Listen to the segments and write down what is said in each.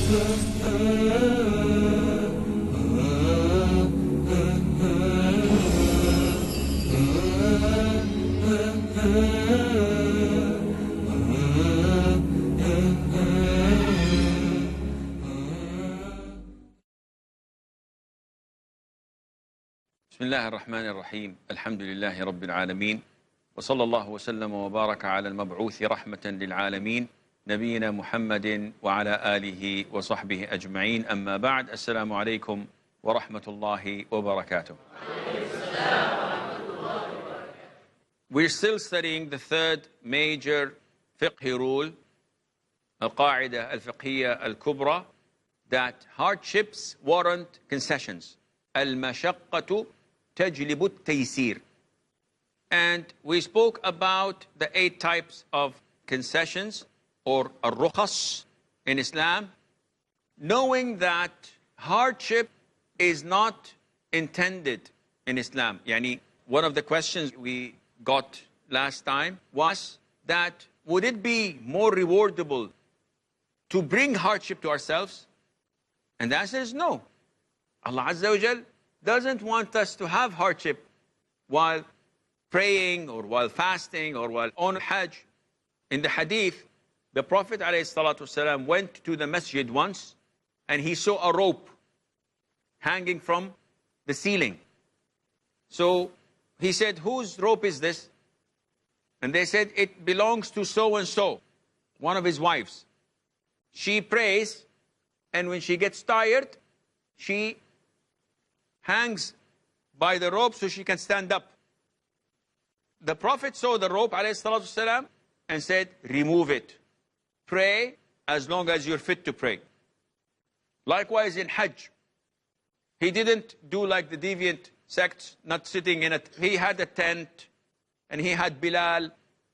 بسم الله الرحمن الرحيم. الحمد لله رب العالمين، وصلى الله وسلم وبارك على المبعوث رحمة للعالمين نبينا محمد وعلى آله وصحبه أجمعين. أما بعد، السلام عليكم ورحمة الله وبركاته. We're still studying the third major fiqh rule, Qawa'id Al Fiqhiyyah Al Kubra, that hardships warrant concessions. Al-mashaqqatu tajlibu at-taysir. And we spoke about the 8 types of concessions or ar-rukhas in Islam, knowing that hardship is not intended in Islam. Yani, one of the questions we got last time was that would it be more rewardable to bring hardship to ourselves? And the answer is no. Allah Azza wa Jal doesn't want us to have hardship while praying or while fasting or while on Hajj. In the hadith, the Prophet ﷺ went to the masjid once and he saw a rope hanging from the ceiling. So he said, whose rope is this? And they said, it belongs to so-and-so, one of his wives. She prays, and when she gets tired, she hangs by the rope so she can stand up. The Prophet saw the rope, ﷺ, and said, remove it. Pray as long as you're fit to pray. Likewise in Hajj, he didn't do like the deviant sects, not sitting in it. He had a tent, and he had Bilal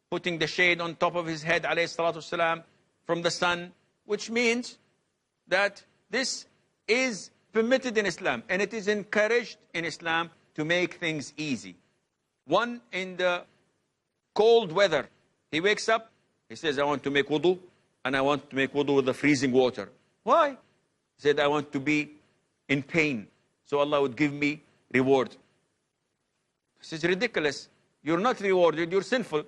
putting the shade on top of his head, ﷺ, from the sun, which means that this is permitted in Islam, and it is encouraged in Islam to make things easy. One, in the cold weather, he wakes up, he says, I want to make wudu, and I want to make wudu with the freezing water. Why? He said, I want to be in pain, so Allah would give me reward. This is ridiculous. You're not rewarded, you're sinful.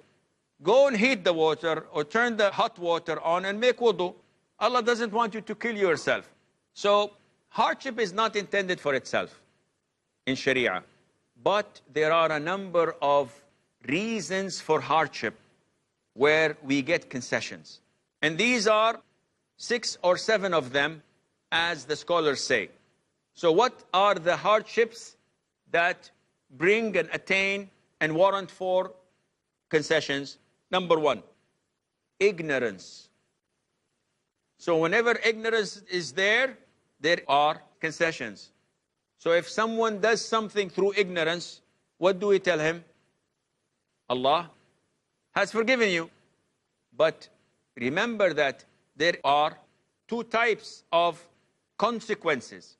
Go and heat the water or turn the hot water on and make wudu. Allah doesn't want you to kill yourself. So hardship is not intended for itself in Sharia. But there are a number of reasons for hardship where we get concessions. And these are 6 or 7 of them, as the scholars say. So what are the hardships that bring and attain and warrant for concessions? Number 1, ignorance. So whenever ignorance is there, there are concessions. So if someone does something through ignorance, what do we tell him? Allah has forgiven you. But remember that there are 2 types of consequences.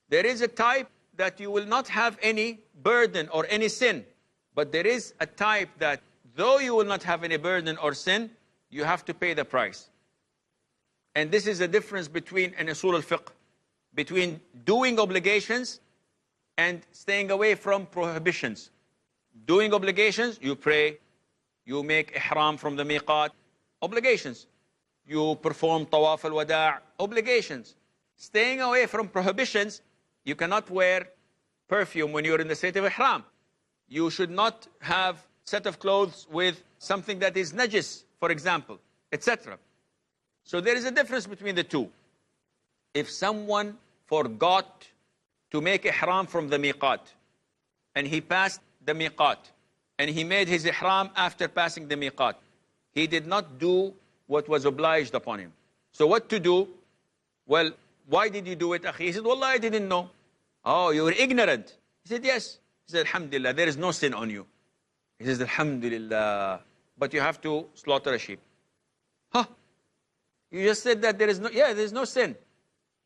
There is a type that you will not have any burden or any sin. But there is a type that though you will not have any burden or sin, you have to pay the price. And this is the difference between an usul al-fiqh, between doing obligations and staying away from prohibitions. Doing obligations, you pray, you make ihram from the miqat, obligations. You perform tawaf al-wada', obligations. Staying away from prohibitions, you cannot wear perfume when you're in the state of ihram. You should not have a set of clothes with something that is najis, for example, etc. So there is a difference between the 2. If someone forgot to make ihram from the miqat, and he passed the miqat, and he made his ihram after passing the miqat, he did not do what was obliged upon him. So what to do? Well, why did you do it, akhi? He said, Wallah, I didn't know. Oh, you were ignorant. He said, yes. He said, Alhamdulillah, there is no sin on you. He says, Alhamdulillah, but you have to slaughter a sheep. Huh? You just said that there is no, yeah, there is no sin.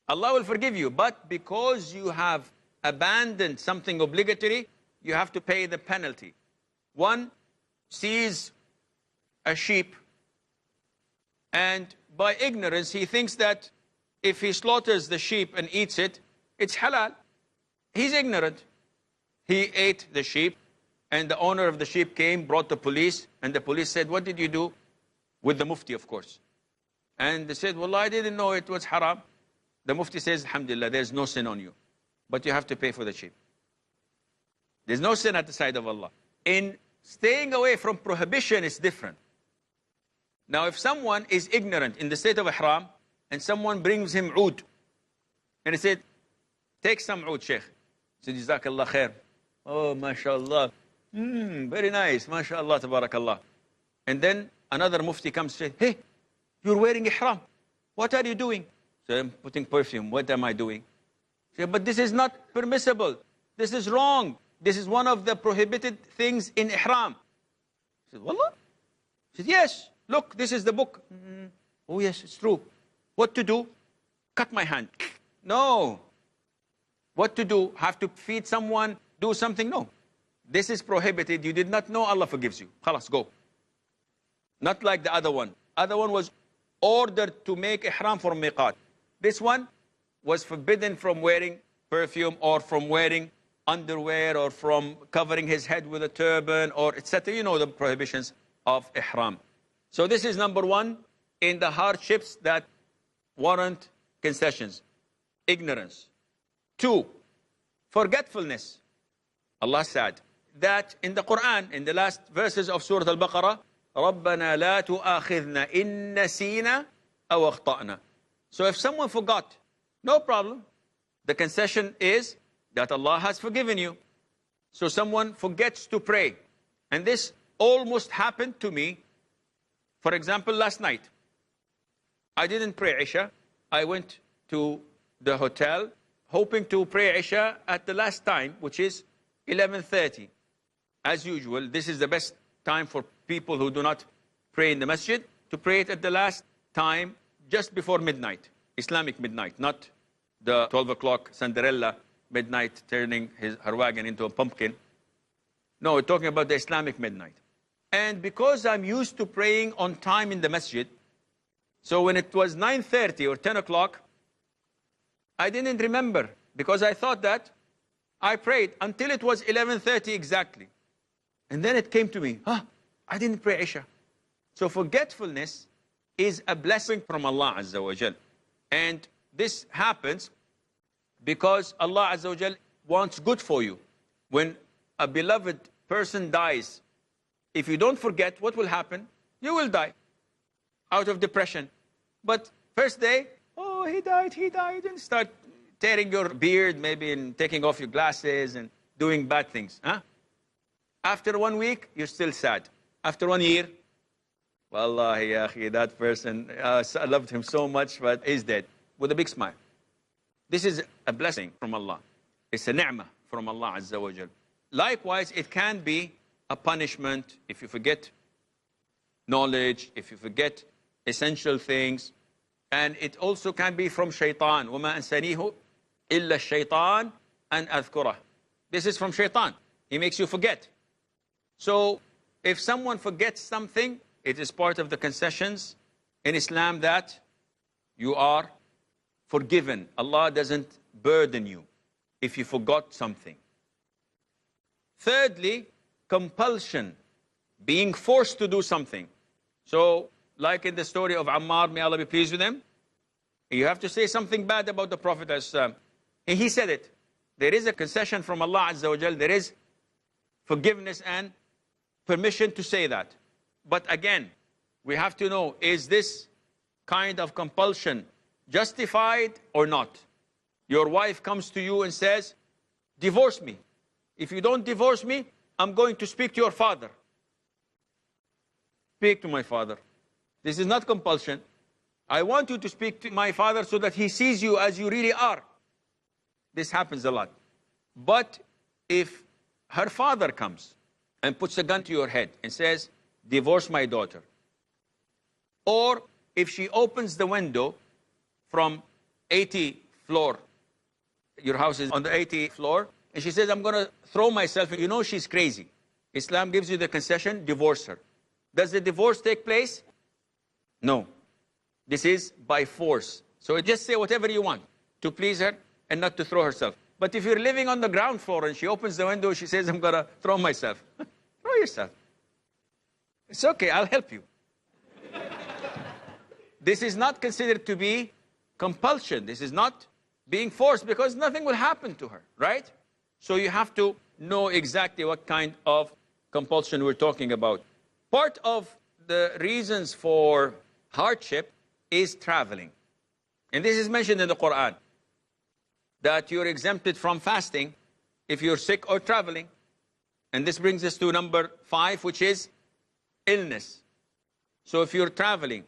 Allah will forgive you, but because you have abandoned something obligatory, you have to pay the penalty. One sees a sheep, and by ignorance, he thinks that if he slaughters the sheep and eats it, it's halal. He's ignorant. He ate the sheep, and the owner of the sheep came, brought the police, and the police said, what did you do? With the mufti, of course. And they said, well, I didn't know it was haram. The mufti says, alhamdulillah, there's no sin on you, but you have to pay for the sheep. There's no sin at the side of Allah. In staying away from prohibition is different. Now, if someone is ignorant in the state of ihram, and someone brings him oud, and he said, take some oud, Sheikh. He said, Jazakallah khair. Oh, mashallah. Very nice. Mashallah, tabarakallah. And then another mufti comes and says, hey, you're wearing ihram. What are you doing? So I'm putting perfume. What am I doing? Say, but this is not permissible. This is wrong. This is one of the prohibited things in ihram. He said, Wallah? He said, yes. Look, this is the book. Oh, yes, it's true. What to do? Cut my hand. No. What to do? Have to feed someone? Do something? No. This is prohibited. You did not know, Allah forgives you. Khalas, go. Not like the other one. Other one was ordered to make ihram for miqat. This one was forbidden from wearing perfume or from wearing underwear or from covering his head with a turban or etc. You know the prohibitions of ihram. So this is number one in the hardships that warrant concessions. Ignorance. 2, forgetfulness. Allah said that in the Quran, in the last verses of Surah Al-Baqarah, رَبَّنَا لَا تُؤَاخِذْنَا إِن نَسِينَا أَوْ أَخْطَأْنَا. So if someone forgot, no problem. The concession is that Allah has forgiven you. So someone forgets to pray. And this almost happened to me. For example, last night, I didn't pray Isha. I went to the hotel hoping to pray Isha at the last time, which is 11:30. As usual, this is the best time for people who do not pray in the masjid, to pray it at the last time, just before midnight, Islamic midnight, not the 12 o'clock Cinderella midnight turning her wagon into a pumpkin. No, we're talking about the Islamic midnight. And because I'm used to praying on time in the masjid, so when it was 9:30 or 10 o'clock, I didn't remember, because I thought that I prayed until it was 11:30 exactly. And then it came to me, I didn't pray Isha. So forgetfulness is a blessing from Allah Azza wa Jal. And this happens because Allah Azza wa Jal wants good for you. When a beloved person dies, if you don't forget, what will happen? You will die out of depression. But first day, oh, he died, and start tearing your beard maybe and taking off your glasses and doing bad things. After 1 week, you're still sad. After 1 year, wallahi, ya akhi, that person, I loved him so much, but he's dead. With a big smile. This is a blessing from Allah. It's a ni'mah from Allah Azza wa Jal. Likewise, it can be a punishment if you forget knowledge, if you forget essential things. And it also can be from shaitan. وَمَا أَنْسَانِيهُ إِلَّا الشَّيْطَانِ أَنْ أَذْكُرَهُ. This is from shaitan. He makes you forget. So if someone forgets something, it is part of the concessions in Islam that you are forgiven. Allah doesn't burden you if you forgot something. Thirdly, compulsion, being forced to do something. So, like in the story of Ammar, may Allah be pleased with him, you have to say something bad about the Prophet ﷺ. And he said it. There is a concession from Allah Azza wa Jal. There is forgiveness and permission to say that. But again, we have to know, is this kind of compulsion justified or not? Your wife comes to you and says, divorce me. If you don't divorce me, I'm going to speak to your father. Speak to my father. This is not compulsion. I want you to speak to my father so that he sees you as you really are. This happens a lot. But if her father comes and puts a gun to your head and says, divorce my daughter. Or if she opens the window from 80th floor, your house is on the 80th floor, and she says, I'm going to throw myself, you know she's crazy. Islam gives you the concession, divorce her. Does the divorce take place? No. This is by force. So just say whatever you want to please her and not to throw herself. But if you're living on the ground floor and she opens the window, she says, I'm going to throw myself. Throw yourself. It's okay, I'll help you. This is not considered to be compulsion. This is not being forced, because nothing will happen to her, right? So you have to know exactly what kind of compulsion we're talking about. Part of the reasons for hardship is traveling. And this is mentioned in the Quran, that you're exempted from fasting if you're sick or traveling. And this brings us to number 5, which is illness. So if you're traveling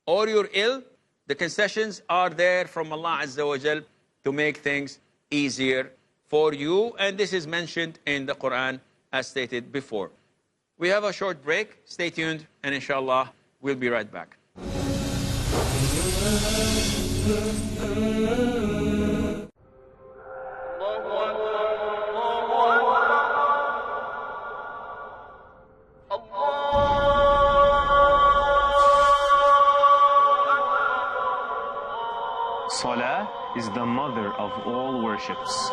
or you're ill, the concessions are there from Allah Azza wa Jal to make things easier for you. And this is mentioned in the Quran as stated before. We have a short break. Stay tuned, and inshallah, we'll be right back. Salah is the mother of all worships.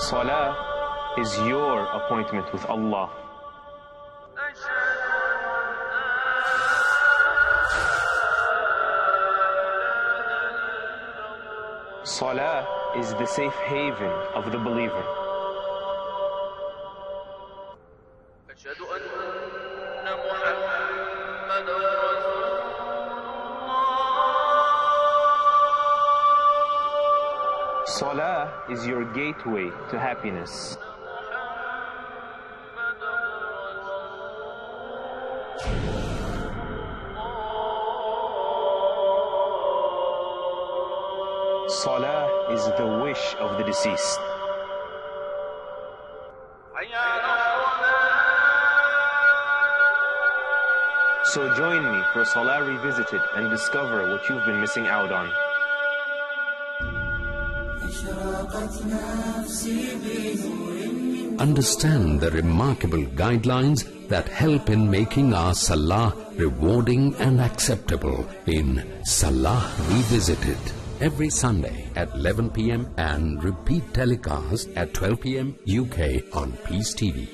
Salah is your appointment with Allah. Salah is the safe haven of the believer. Salah is your gateway to happiness. Salah is the wish of the deceased. So join me for Salah Revisited and discover what you've been missing out on. Understand the remarkable guidelines that help in making our Salah rewarding and acceptable in Salah Revisited. Every Sunday at 11 p.m. and repeat telecast at 12 p.m. UK on Peace TV.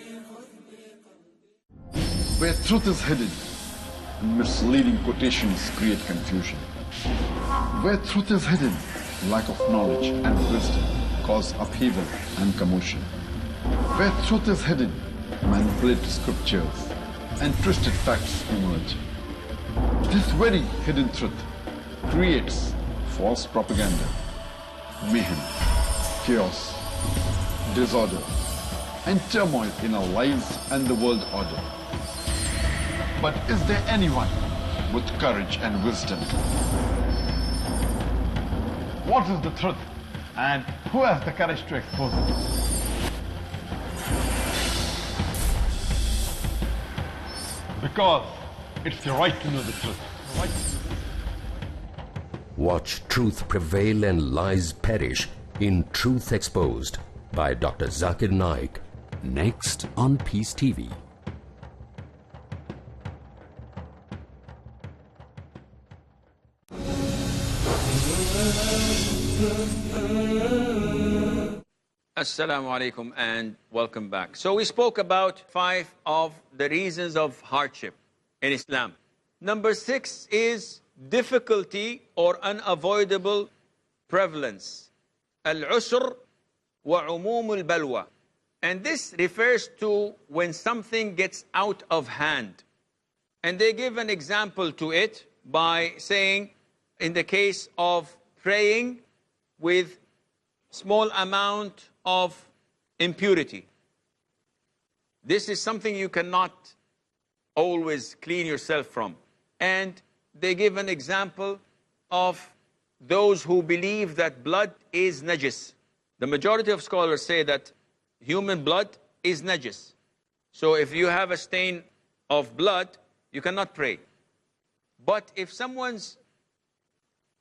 Where truth is hidden and misleading quotations create confusion. Where truth is hidden, lack of knowledge and wisdom cause upheaval and commotion. Where truth is hidden, manipulated scriptures and twisted facts emerge. This very hidden truth creates false propaganda, mayhem, chaos, disorder, and turmoil in our lives and the world order. But is there anyone with courage and wisdom? What is the truth, and who has the courage to expose it? Because it's your right to know the truth. Watch truth prevail and lies perish in Truth Exposed by Dr. Zakir Naik. Next on Peace TV. Assalamu alaikum and welcome back. So we spoke about 5 of the reasons of hardship in Islam. Number 6 is difficulty or unavoidable prevalence. Al-usr wa umum al-balwa. And this refers to when something gets out of hand. And they give an example to it by saying, in the case of praying with small amount of impurity. This is something you cannot always clean yourself from. And they give an example of those who believe that blood is najis. The majority of scholars say that human blood is najis. So if you have a stain of blood, you cannot pray. But if someone's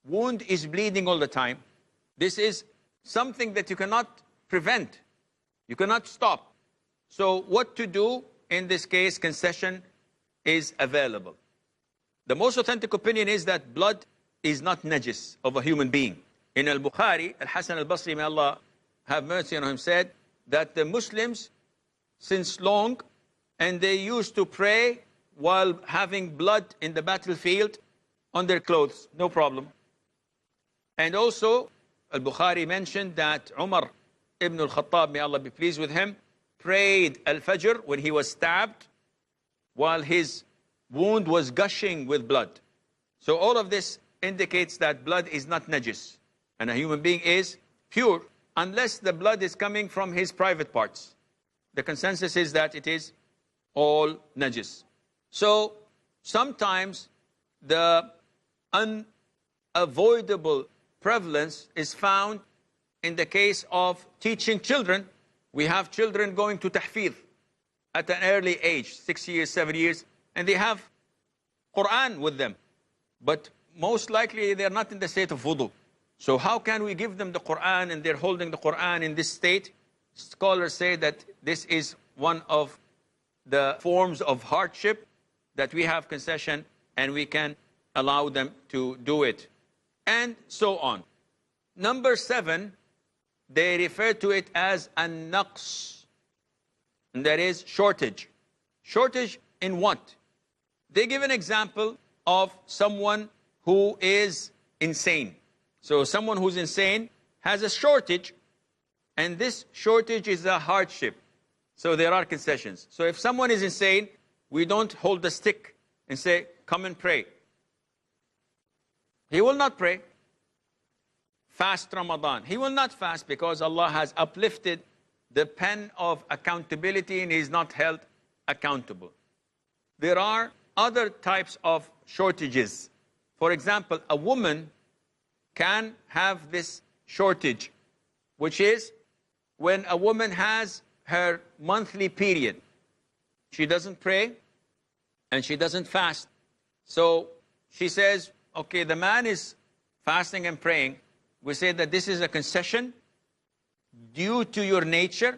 wound is bleeding all the time, this is something that you cannot prevent. You cannot stop. So what to do in this case? Concession is available. The most authentic opinion is that blood is not najis of a human being. In Al-Bukhari, Al-Hasan Al-Basri, may Allah have mercy on him, said that the Muslims, since long, and they used to pray while having blood in the battlefield on their clothes, no problem. And also, Al-Bukhari mentioned that Umar ibn al-Khattab, may Allah be pleased with him, prayed Al-Fajr when he was stabbed while his wound was gushing with blood. So all of this indicates that blood is not najis. And a human being is pure unless the blood is coming from his private parts. The consensus is that it is all najis. So sometimes the unavoidable prevalence is found in the case of teaching children. We have children going to tahfidh at an early age, 6 years, 7 years, and they have Quran with them. But most likely they're not in the state of wudu. So how can we give them the Quran and they're holding the Quran in this state? Scholars say that this is one of the forms of hardship that we have concession and we can allow them to do it. And so on. Number 7, they refer to it as an-naqs. And that is shortage. Shortage in what? They give an example of someone who is insane. So someone who's insane has a shortage, and this shortage is a hardship. So there are concessions. So if someone is insane, we don't hold the stick and say, come and pray. He will not pray. Fast Ramadan. He will not fast because Allah has uplifted the pen of accountability and he is not held accountable. There are other types of shortages. For example, a woman can have this shortage, which is when a woman has her monthly period. She doesn't pray and she doesn't fast. So she says, okay, the man is fasting and praying. We say that this is a concession due to your nature.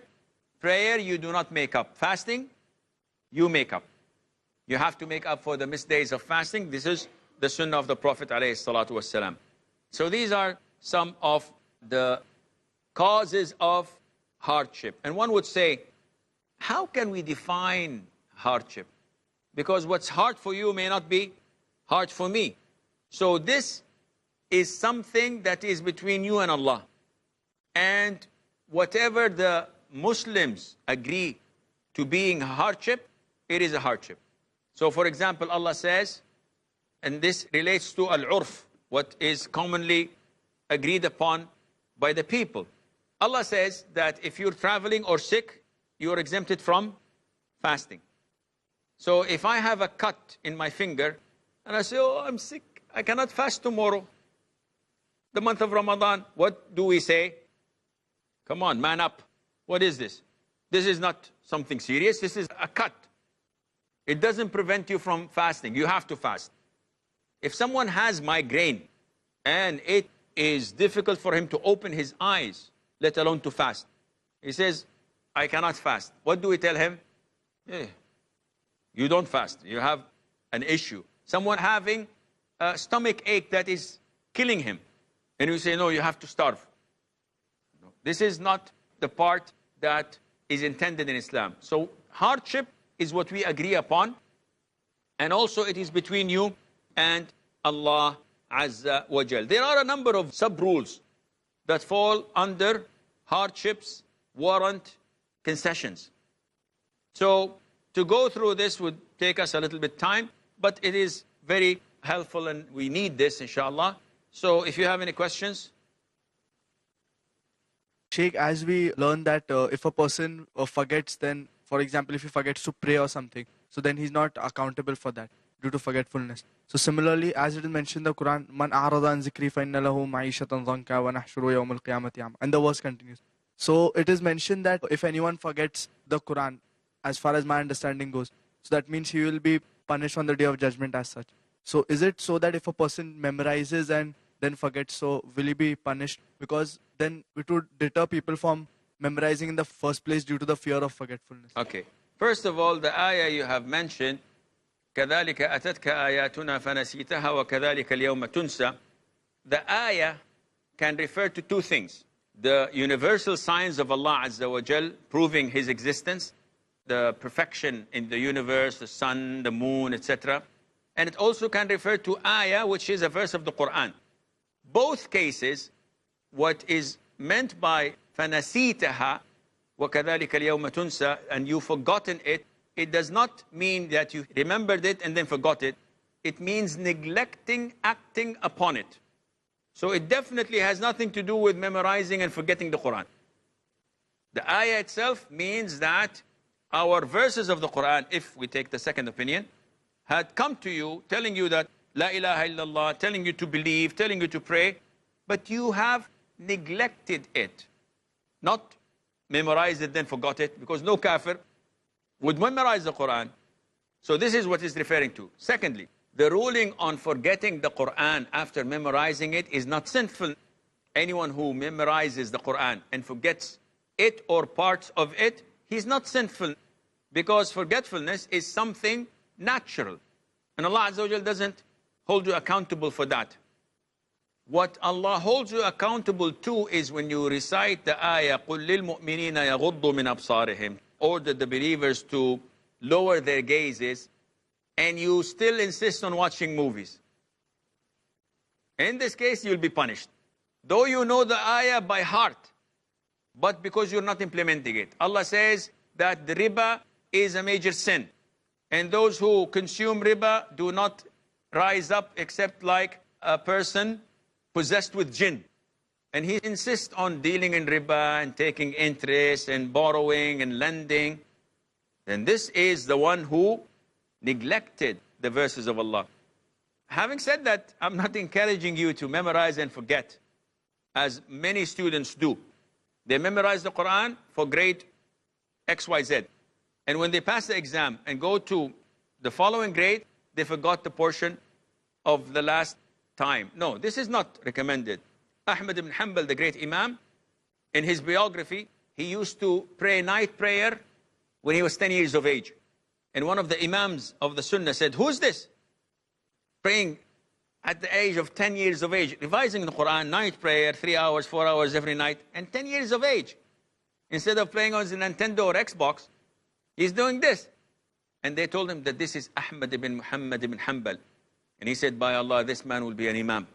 Prayer, you do not make up. Fasting, you make up. You have to make up for the missed days of fasting. This is the sunnah of the Prophet ﷺ. So these are some of the causes of hardship. And one would say, how can we define hardship? Because what's hard for you may not be hard for me. So this is something that is between you and Allah. And whatever the Muslims agree to being a hardship, it is a hardship. So for example, Allah says, and this relates to al-urf, what is commonly agreed upon by the people. Allah says that if you're traveling or sick, you are exempted from fasting. So if I have a cut in my finger, and I say, oh, I'm sick, I cannot fast tomorrow, the month of Ramadan, what do we say? Come on, man up. What is this? This is not something serious, this is a cut. It doesn't prevent you from fasting. You have to fast. If someone has migraine and it is difficult for him to open his eyes, let alone to fast, he says, I cannot fast. What do we tell him? You don't fast. You have an issue. Someone having a stomach ache that is killing him. And you say, no, you have to starve. No, this is not the part that is intended in Islam. So hardship is what we agree upon. And also it is between you and Allah Azza wa Jal. There are a number of sub-rules that fall under hardships, warrant, concessions. So to go through this would take us a little bit time, but it is very helpful and we need this, inshallah. So if you have any questions. Sheikh, as we learn that if a person forgets, then, for example, if he forgets to pray or something, so then he's not accountable for that due to forgetfulness. So similarly, as it is mentioned in the Quran, Man a'rada an zikri fa inna lahu ma'ishatan dhanka wa nahshuru yawm al-qiyamati a'ma. And the verse continues. So it is mentioned that if anyone forgets the Quran, as far as my understanding goes, so that means he will be punished on the day of judgment as such. So is it so that if a person memorizes and then forgets, so will he be punished? Because then it would deter people from memorizing in the first place due to the fear of forgetfulness? Okay. First of all, the ayah you have mentioned, كَذَلِكَ أَتَتْكَ آيَاتُنَا فَنَسِيتَهَا وَكَذَلِكَ الْيَوْمَ تُنْسَى. The ayah can refer to two things. The universal signs of Allah Azza wa Jal proving His existence, the perfection in the universe, the sun, the moon, etc. And it also can refer to ayah, which is a verse of the Quran. Both cases, what is meant by فَنَسِيتَهَا وَكَذَلِكَ الْيَوْمَ تُنْسَى, and you've forgotten it, it does not mean that you remembered it and then forgot it. It means neglecting acting upon it. So it definitely has nothing to do with memorizing and forgetting the Quran. The ayah itself means that our verses of the Quran, if we take the second opinion, had come to you telling you that La ilaha illallah, telling you to believe, telling you to pray, but you have neglected it. Not memorized it, then forgot it, because no kafir would memorize the Quran. So this is what it's referring to. Secondly, the ruling on forgetting the Quran after memorizing it is not sinful. Anyone who memorizes the Quran and forgets it or parts of it, he's not sinful, because forgetfulness is something natural. And Allah Azza wa Jal doesn't hold you accountable for that. What Allah holds you accountable to is when you recite the ayah, قُلْ لِلْمُؤْمِنِينَ يَغُضُّ مِنْ أَبْصَارِهِمْ, order the believers to lower their gazes, and you still insist on watching movies. In this case, you'll be punished. Though you know the ayah by heart, but because you're not implementing it. Allah says that the riba is a major sin. And those who consume riba do not rise up except like a person possessed with jinn. And he insists on dealing in riba and taking interest and borrowing and lending. Then this is the one who neglected the verses of Allah. Having said that, I'm not encouraging you to memorize and forget, as many students do. They memorize the Quran for grade XYZ. And when they pass the exam and go to the following grade, they forgot the portion of the last time. No, this is not recommended. Ahmad ibn Hanbal, the great Imam, in his biography, he used to pray night prayer when he was 10 years of age. And one of the Imams of the Sunnah said, who's this? Praying at the age of 10 years of age, revising the Quran, night prayer, 3 hours, 4 hours every night, and 10 years of age. Instead of playing on the Nintendo or Xbox, he's doing this. And they told him that this is Ahmad ibn Muhammad ibn Hanbal. And he said, by Allah, this man will be an Imam.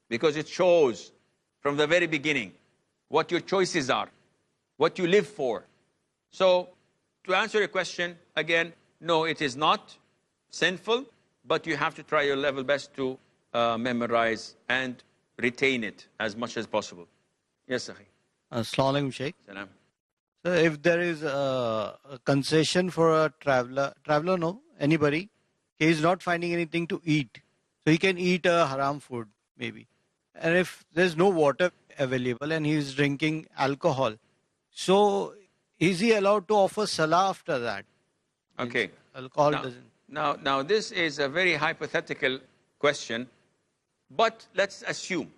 Because it shows from the very beginning what your choices are, what you live for. So, to answer your question, again, no, it is not sinful, but you have to try your level best to memorize and retain it as much as possible. Yes, Akhi. Assalamu alaikum, Shaykh. Salam. So if there is a concession for a traveler no, anybody, he is not finding anything to eat. So he can eat a haram food, maybe. And if there's no water available and he is drinking alcohol, so is he allowed to offer salah after that? Okay. Alcohol doesn't. Now, this is a very hypothetical question, but let's assume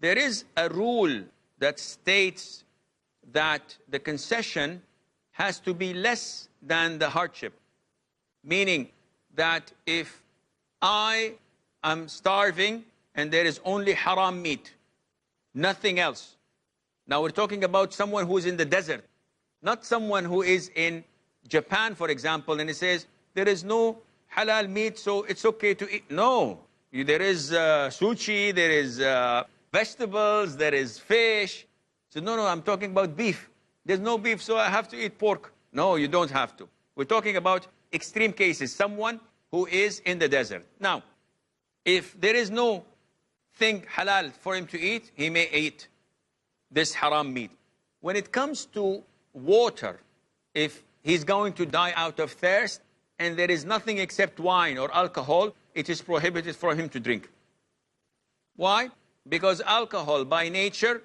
there is a rule that states that the concession has to be less than the hardship. Meaning that if I am starving and there is only haram meat, nothing else. Now we're talking about someone who is in the desert, not someone who is in Japan, for example, and he says, there is no halal meat, so it's okay to eat. No, there is sushi, there is vegetables, there is fish. So no, I'm talking about beef. There's no beef, so I have to eat pork. No, you don't have to. We're talking about extreme cases, someone who is in the desert. Now, if there is no thing halal for him to eat, he may eat this haram meat. When it comes to water, if he's going to die out of thirst and there is nothing except wine or alcohol, it is prohibited for him to drink. Why? Because alcohol by nature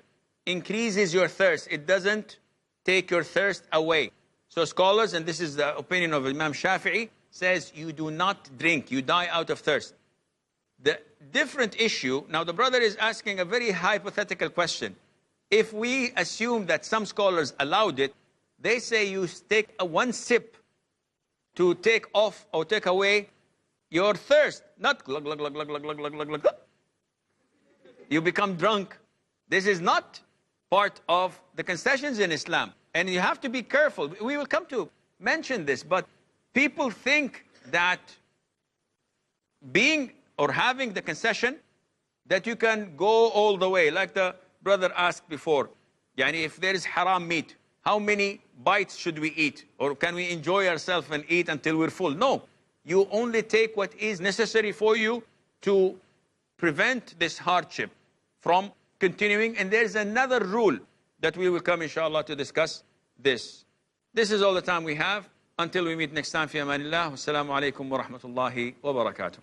increases your thirst. It doesn't take your thirst away. So scholars, and this is the opinion of Imam Shafi'i, says you do not drink, you die out of thirst. The different issue, now the brother is asking a very hypothetical question. if we assume that some scholars allowed it, they say you take one sip to take off or take away your thirst, not glug, glug, glug, glug, glug, glug, glug, glug, glug. You become drunk. This is not part of the concessions in Islam. And you have to be careful. We will come to mention this, but people think that being or having the concession, that you can go all the way. Like the brother asked before, yani if there is haram meat, how many bites should we eat? Or can we enjoy ourselves and eat until we're full? No. You only take what is necessary for you to prevent this hardship from continuing. And there's another rule that we will come, inshallah, to discuss this. This is all the time we have. Until we meet next time, fi amanillah. Wassalamu alaikum wa rahmatullahi wa barakatuh.